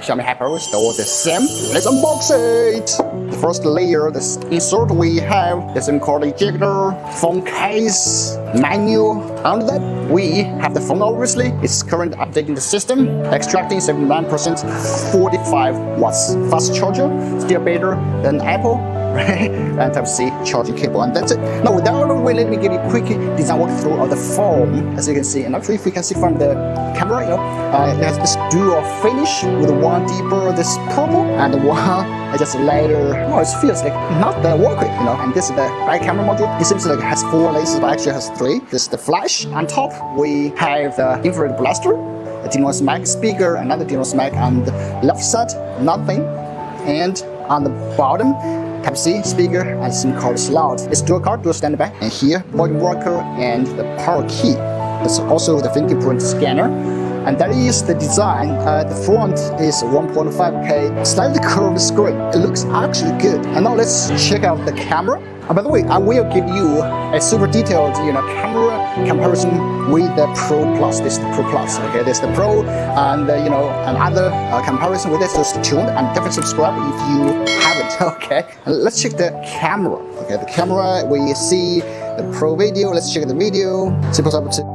Xiaomi HyperOS or the same. Let's unbox it. The first layer, this insert, we have the SIM card ejector, phone case, menu. Under that, we have the phone. Obviously, it's currently updating the system, extracting 79%, 45 watts fast charger, still better than Apple. And Type-C charging cable, and that's it. Now, without further ado, let me give you a quick design walkthrough of the phone. As you can see, and actually, if you can see from the camera, it has this dual finish with one deeper, this purple, and one just lighter. Oh, it feels like not that working, And this is the back camera module. It seems like it has 4 lasers, but actually has 3. This is the flash. On top, we have the infrared blaster, a Dino mic speaker, another Dino mic on the left side, nothing, and on the bottom, Type-C speaker and SIM card slot. It's dual card, dual standby, and here volume rocker and the power key. There's also the fingerprint scanner, and that is the design. The front is 1.5K slightly curved screen. It looks actually good. And now let's check out the camera. By the way, I will give you a super detailed, camera comparison with the Pro Plus. This is the Pro Plus. Okay, this is the Pro, and another comparison with this. So stay tuned and definitely subscribe if you haven't. Okay, and let's check the camera. Okay, the camera we see the Pro video. Let's check the video. Super